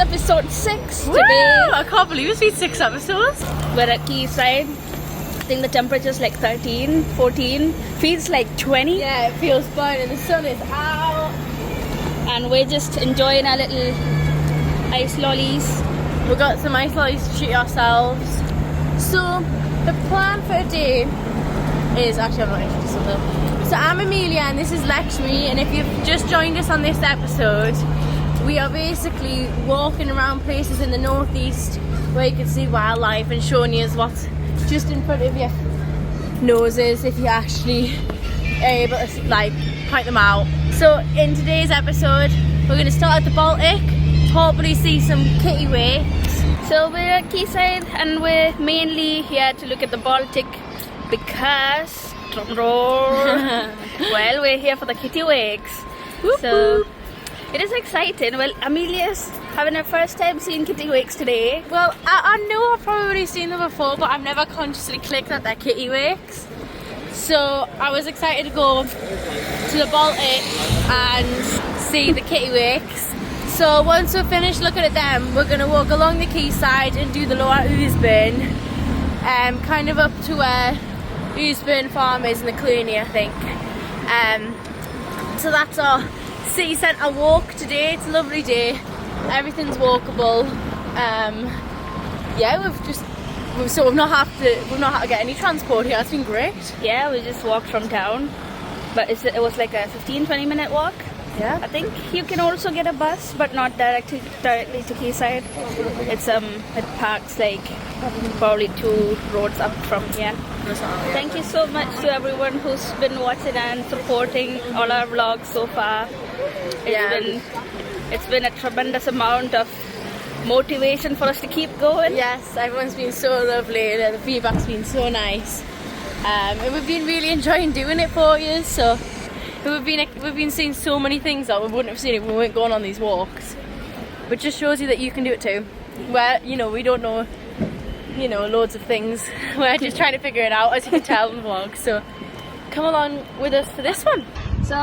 episode 6 Woo! today. I can't believe it's been 6 episodes. We're at Quayside. I think the temperature's like 13, 14. Feels like 20. Yeah, it feels fun and the sun is out. And we're just enjoying our little ice lollies. We've got some ice lollies to treat ourselves. So, the plan for today is... Actually, I'm not introduced to them. So, I'm Amelia and this is Lekshmi. And if you've just joined us on this episode, we are basically walking around places in the northeast where you can see wildlife and showing you what's just in front of your noses if you actually are able to like point them out. So in today's episode we're going to start at the Baltic, hopefully see some kittiwakes. So we're at Quayside and we're mainly here to look at the Baltic because, drum roll, well, we're here for the kittiwakes. So it is exciting. Well, Amelia's having her first time seeing kittiwakes today. Well, I know I've probably seen them before, but I've never consciously clicked that they're kittiwakes. So I was excited to go to the Baltic and see the kittiwakes. So once we're finished looking at them, we're going to walk along the quayside and do the Lower Ouseburn, kind of up to where Ouseburn Farm is in the Cluny, I think. So that's our city centre walk today. It's a lovely day. Everything's walkable. Yeah, we've not had to get any transport here. It's been great. Yeah, we just walked from town, but it was like a 15-20 minute walk. Yeah. I think you can also get a bus, but not directly to Quayside. It parks like probably 2 roads up from here. Thank you so much to everyone who's been watching and supporting all our vlogs so far. It's been a tremendous amount of motivation for us to keep going. Yes, everyone's been so lovely. The feedback's been so nice, and we've been really enjoying doing it for you. So we've been seeing so many things that we wouldn't have seen if we weren't going on these walks. But just shows you that you can do it too. Where we don't know, loads of things. We're just trying to figure it out, as you can tell in the vlog. So come along with us for this one. So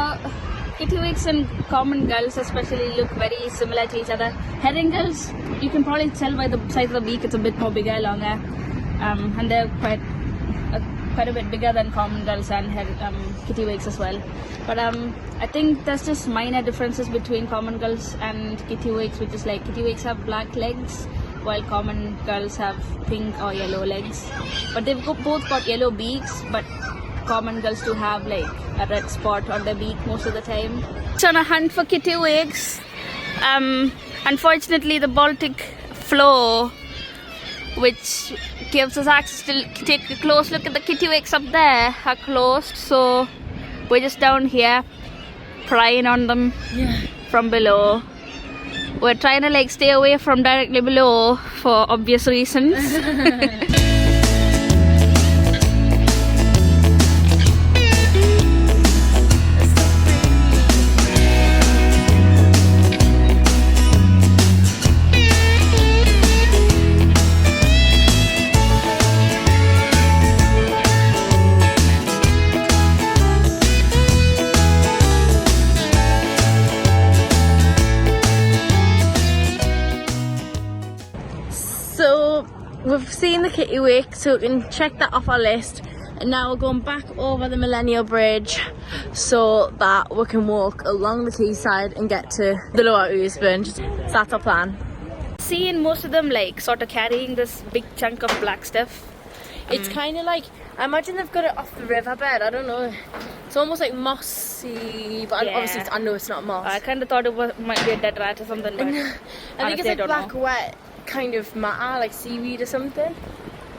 kittiwakes and common gulls especially look very similar to each other. Herring gulls, you can probably tell by the size of the beak, it's a bit more bigger, longer, and they're quite a bit bigger than common gulls and kittiwakes as well. But I think there's just minor differences between common gulls and kittiwakes, which is like kittiwakes have black legs while common gulls have pink or yellow legs. But they've both got yellow beaks, but common gulls do have like a red spot on their beak most of the time. It's on a hunt for kittiwakes. Unfortunately, the Baltic flow, which gives us access to take a close look at the kittiwakes up there, are closed. So we're just down here prying on them from below. We're trying to like stay away from directly below for obvious reasons. So we've seen the kittiwake, so we can check that off our list. And now we're going back over the Millennial Bridge so that we can walk along the quayside and get to the Lower Ouseburn. So that's our plan. Seeing most of them like sort of carrying this big chunk of black stuff. It's kind of like, I imagine they've got it off the riverbed. I don't know. It's almost like mossy, but obviously I know it's not moss. I kind of thought it might be a dead rat or something, but I think it's like black wet kind of matter, like seaweed or something.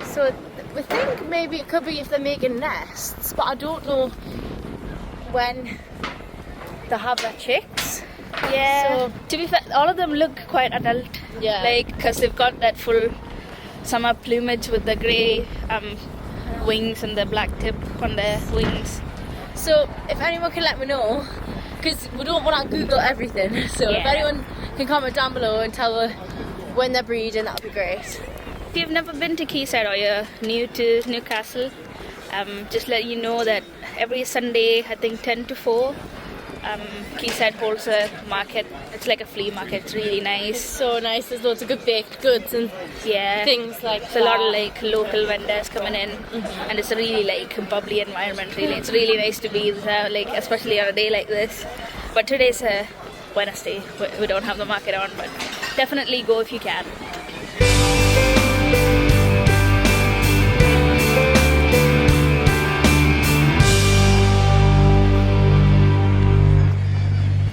So we think maybe it could be if they're making nests, but I don't know when they have their chicks. Yeah. So, to be fair, all of them look quite adult. Yeah. Like, because they've got that full summer plumage with the grey wings and the black tip on their wings. So if anyone can let me know, because we don't want to Google everything. So if anyone can comment down below and tell us when they're breeding, that would be great. If you've never been to Quayside or you're new to Newcastle, just let you know that every Sunday, I think 10 to 4, Quayside holds a market. It's like a flea market. It's really nice. So nice. There's loads of good baked goods and things like There's a lot of like local vendors coming in, and it's a really like bubbly environment. Really, it's really nice to be there, like especially on a day like this. But today's a Wednesday. We don't have the market on, but definitely go if you can.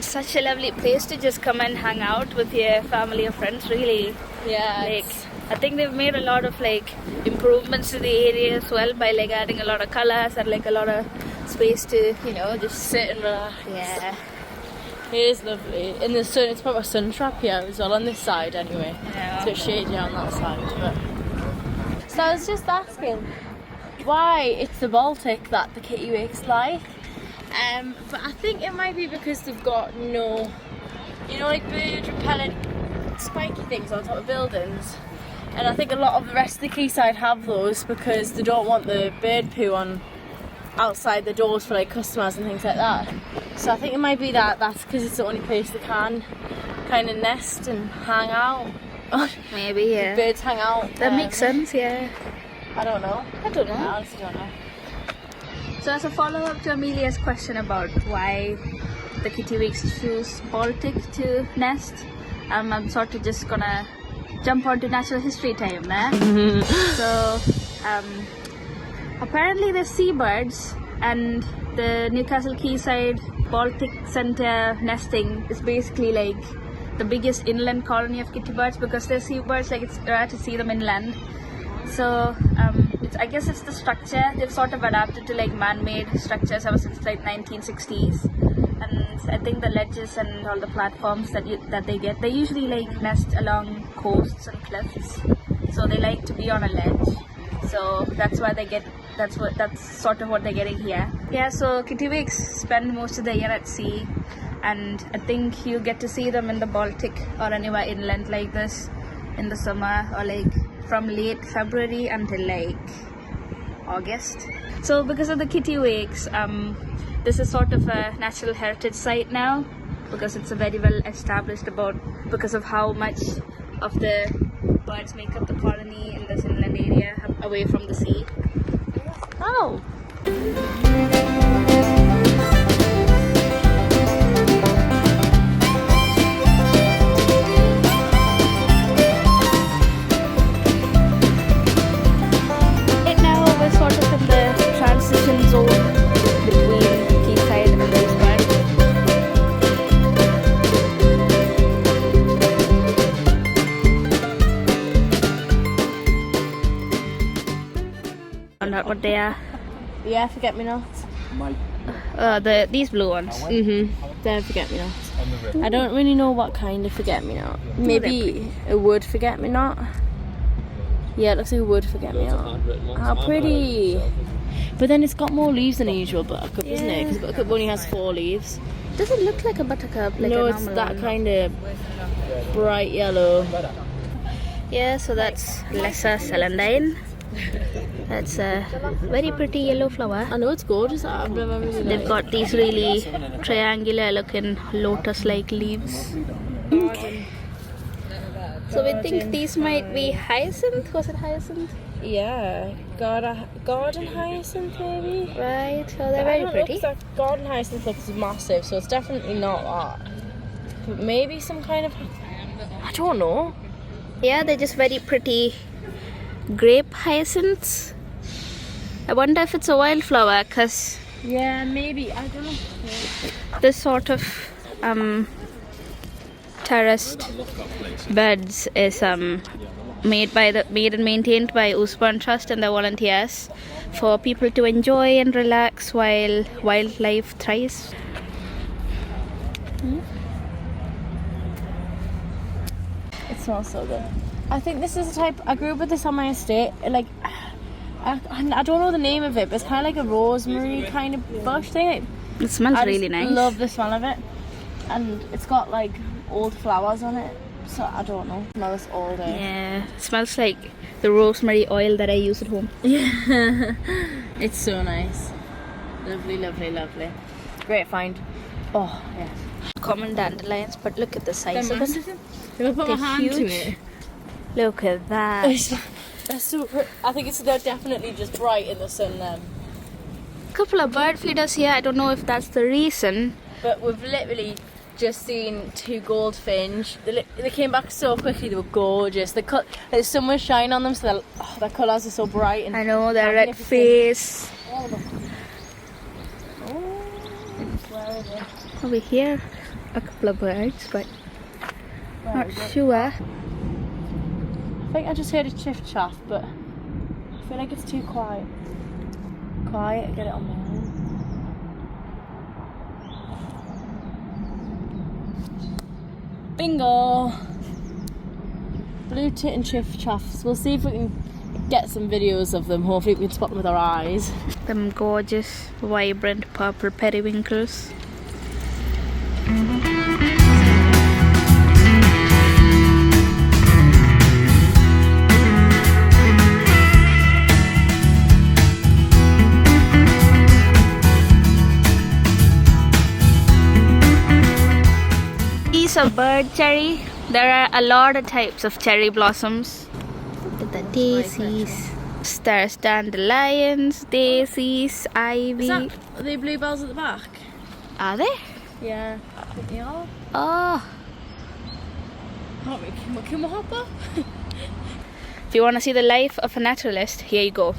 Such a lovely place to just come and hang out with your family or friends, really. Yeah. Like, I think they've made a lot of like improvements to the area as well by like adding a lot of colours and like a lot of space to, you know, just sit and relax. Yeah. It is lovely. In the sun, it's probably a sun trap here as well on this side anyway. Yeah. So it's shady on that side. But... So I was just asking why it's the Baltic that the kittiwakes like. But I think it might be because they've got no, you know, like bird repellent spiky things on top of buildings. And I think a lot of the rest of the quayside have those because they don't want the bird poo on outside the doors for like customers and things like that. So I think it might be that's because it's the only place they can kind of nest and hang out. Maybe, yeah. Birds hang out. That makes sense, yeah. I don't know. I don't know. I honestly don't know. So as a follow-up to Amelia's question about why the kittiwakes choose Baltic to nest, I'm sort of just gonna jump onto natural history time there. So apparently there's seabirds, and the Newcastle Quayside Baltic Centre nesting is basically like the biggest inland colony of kittibirds because they're seabirds, like it's rare to see them inland. So I guess it's the structure. They've sort of adapted to like man-made structures ever since like 1960s, and I think the ledges and all the platforms that they get, they usually like nest along coasts and cliffs, so they like to be on a ledge. So that's why they get. That's sort of what they're getting here. Yeah. So kittiwakes spend most of the year at sea, and I think you get to see them in the Baltic or anywhere inland like this in the summer, or like from late February until like August. So because of the kittiwakes, this is sort of a natural heritage site now because it's a very well established because of how much of the birds make up the colony in this inland area away from the sea. Oh! Sort of in the transition zone between Quayside and Lower Ouseburn. Found out what they are. Yeah, forget-me-nots. These blue ones. They're forget-me-nots. I don't really know what kind of forget-me-not. Maybe a wood forget-me-not. Yeah, it looks like a wood forget-me-not. How pretty! But then it's got more leaves than a usual buttercup, isn't it? Because buttercup only has 4 leaves. Does it look like a buttercup? Like no, a it's that one? kind of bright yellow. Yeah, so that's lesser celandine. That's a very pretty yellow flower. I know, it's gorgeous. I've never really They've got these really triangular looking lotus-like leaves. Okay. So we think these might be hyacinth. Was it hyacinth? Yeah, garden hyacinth maybe. Right. So they're very pretty. Garden hyacinth looks massive, so it's definitely not that. But maybe some kind of, I don't know. Yeah, they're just very pretty grape hyacinths. I wonder if it's a wildflower, because yeah, maybe, I don't know. This sort of terraced beds is made and maintained by Ouseburn Trust and their volunteers for people to enjoy and relax while wildlife thrives. It smells so good. I think this is the type, I grew up with this on my estate. Like, I don't know the name of it, but it's kind of like a rosemary kind of bush thing. It smells really nice. I love the smell of it. And it's got like old flowers on it. So I don't know. It smells all day. Yeah, it smells like the rosemary oil that I use at home. Yeah. It's so nice. Lovely, lovely, lovely. Great find. Oh, yes. Common dandelions, but look at the size of them. If I put my hand huge. to it. Look at that. They're super. I think they're definitely just bright in the sun. Couple of bird feeders here. I don't know if that's the reason. But we've literally just seen 2 goldfinch. They came back so quickly. They were gorgeous. There's so much shine on them, so their colours are so bright. And I know their red face. Where is it? Over here, a couple of birds, but not sure. I think I just heard a chiff chaff, but I feel like it's too quiet. Get it on my own. Bingo! Blue tit and chiff chaffs. We'll see if we can get some videos of them. Hopefully we can spot them with our eyes. Them gorgeous, vibrant purple periwinkles. Piece of bird cherry. There are a lot of types of cherry blossoms. Look at the daisies. There's dandelions, daisies, ivy. Are they bluebells at the back? Are they? Yeah, I think they are. Oh. Can we hop up? If you want to see the life of a naturalist, here you go.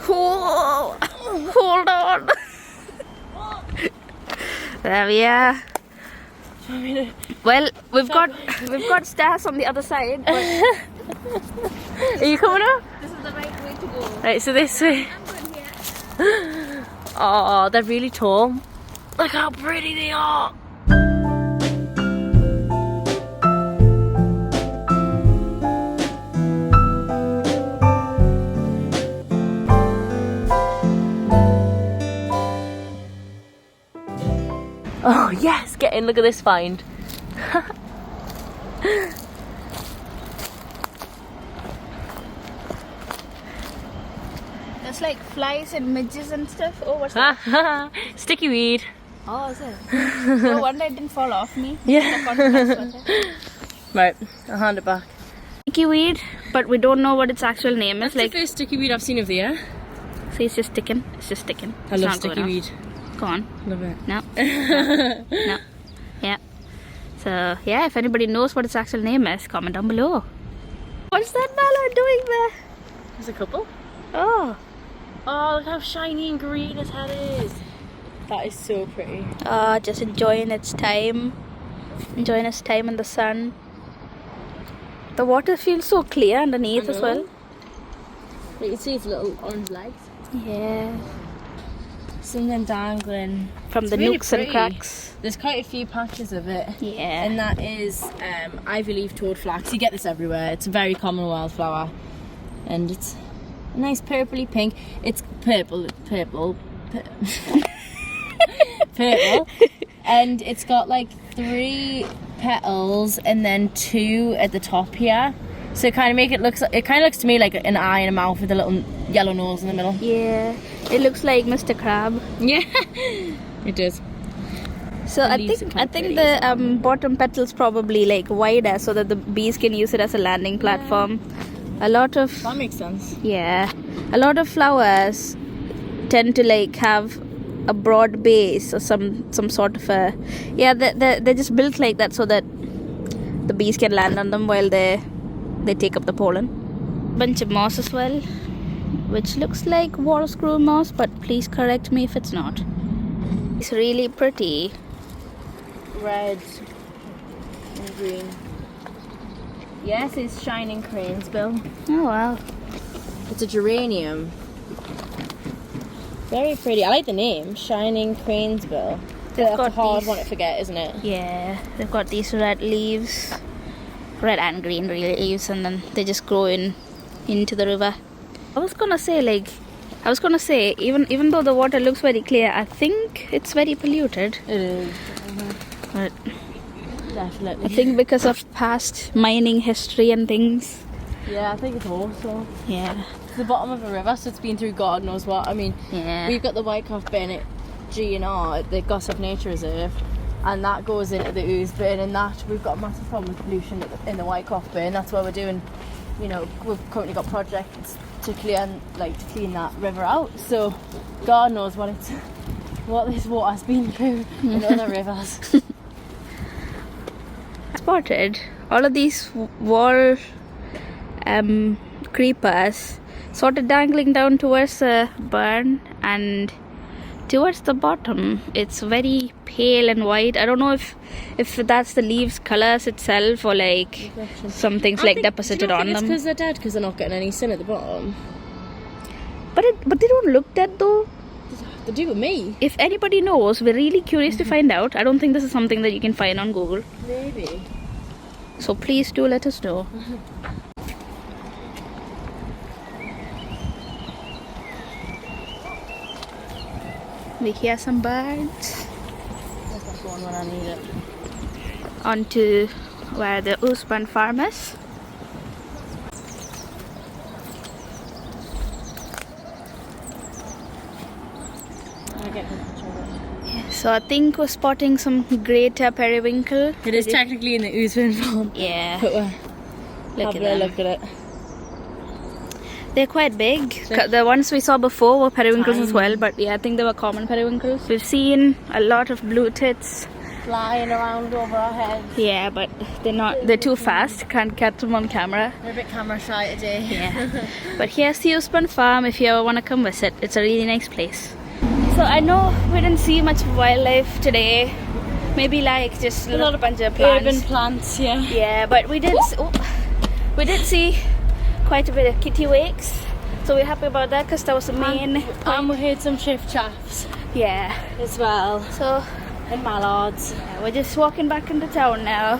Whoa. Hold on. There we are. Well, we've got stairs on the other side. But Are you coming up? this is the right way to go. Right, so this way. I'm good here. Oh, they're really tall. Look how pretty they are. Oh yes, get in, look at this find. There's like flies and midges and stuff. Oh, what's that? Sticky weed. Oh, is it? No wonder it didn't fall off me. Yeah. Stuck on my sweater. Right, I'll hand it back. Sticky weed, but we don't know what its actual name is. That's the first sticky weed I've seen of the year. See, it's just sticking. It's just sticking. I It's love not going sticky off. weed. Go on. Love it. No. No. Yeah. So, yeah, if anybody knows what its actual name is, comment down below. What's that mallard doing there? There's a couple. Oh. Oh, look how shiny and green his head is. That is so pretty. Just enjoying its time. Enjoying its time in the sun. The water feels so clear underneath as well. You can see its little orange legs. Yeah. Something dangling. From It's the really nooks and pretty. cracks. There's quite a few patches of it. Yeah. And that is ivy leaf toad flax. You get this everywhere. It's a very common wildflower. And it's a nice purpley pink. It's purple. Purple. And it's got like 3 petals and then 2 at the top here. So it kind of looks to me like an eye and a mouth with a little yellow nose in the middle. Yeah. It looks like Mr. Crab. Yeah. It does. So I think the bottom petals probably like wider so that the bees can use it as a landing platform. A lot of That makes sense. a lot of flowers tend to like have a broad base or some sort of a they're just built like that so that the bees can land on them while they take up the pollen. Bunch of moss as well, which looks like water screw moss, but please correct me if it's not. It's really pretty. Red and green. Yes, it's shining cranesbill. Oh wow. It's a geranium. Very pretty. I like the name, Shining Cranesbill. That's a hard one to forget, isn't it? Yeah, they've got these red leaves, red and green leaves, and then they just grow into the river. I was gonna say even though the water looks very clear, I think it's very polluted. It is. But Definitely. I think because of past mining history and things. Yeah, I think it's also. Yeah. It's the bottom of a river, so it's been through God knows what. I mean, Yeah. we've got the White Calf Bennett G&R, the Gossip Nature Reserve, and that goes into the Ouseburn, and that we've got a massive problem with pollution in the Wyckoff Burn. That's why we're doing, you know, we've currently got projects to clean that river out. So God knows what this water's been through in other rivers. Spotted all of these wall creepers sort of dangling down towards the burn, and towards the bottom it's very pale and white. I don't know if that's the leaves colours itself, or like something's like deposited on them. It's because they're dead, because they're not getting any sun at the bottom. But they don't look dead though. They do with me. If anybody knows, we're really curious to find out. I don't think this is something that you can find on Google. Maybe. So please do let us know. We hear some birds. That's not going when I need it. Onto where the Ouseburn farm is. So I think we're spotting some greater periwinkle. It is technically in the Ouseburn farm. Yeah. But we're having a look at it. They're quite big. The ones we saw before were periwinkles Tiny. as well, but yeah, I think they were common periwinkles. We've seen a lot of blue tits Flying around over our heads. Yeah, but they're too fast. Can't catch them on camera. We're a bit camera shy today. Yeah. But here's the Ouseburn farm if you ever want to come visit. It's a really nice place. So I know we didn't see much wildlife today. Maybe like just a lot of bunch of plants. Urban plants, yeah. Yeah, but we did see quite a bit of kittiwakes. So we're happy about that because that was the main And we heard some chiff chaffs. Yeah. As well. So And mallards. yeah, we're just walking back into town now.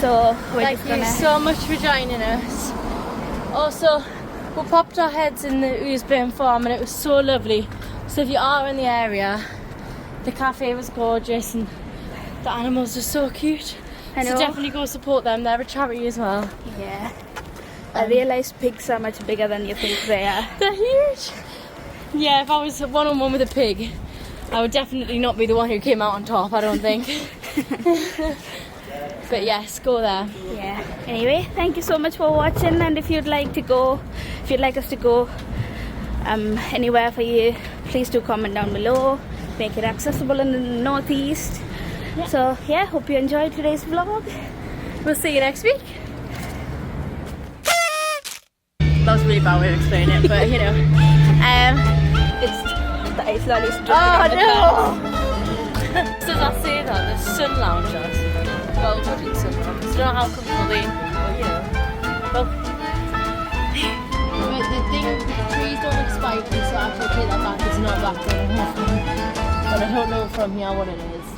So we're Thank just you gonna so much for joining us. Also, we popped our heads in the Ouseburn farm and it was so lovely. So if you are in the area, the cafe was gorgeous and the animals are so cute. I know. So definitely go support them. They're a charity as well. Yeah. I realised pigs are much bigger than you think they are. They're huge. Yeah, if I was one-on-one with a pig, I would definitely not be the one who came out on top, I don't think. But yes, go there. Yeah. Anyway, thank you so much for watching, and if you'd like us to go anywhere for you, please do comment down below. Make it accessible in the northeast. Yeah. So yeah, hope you enjoyed today's vlog. We'll see you next week. That was a really bad way of explaining it, but you know. It's not as Oh no! So that's it, the sun loungers. Well, good in sun loungers. I don't know how comfortable they are, you know. Well, but the trees don't look spiky, so I actually take that back. It's not that good. But I don't know from here what it is.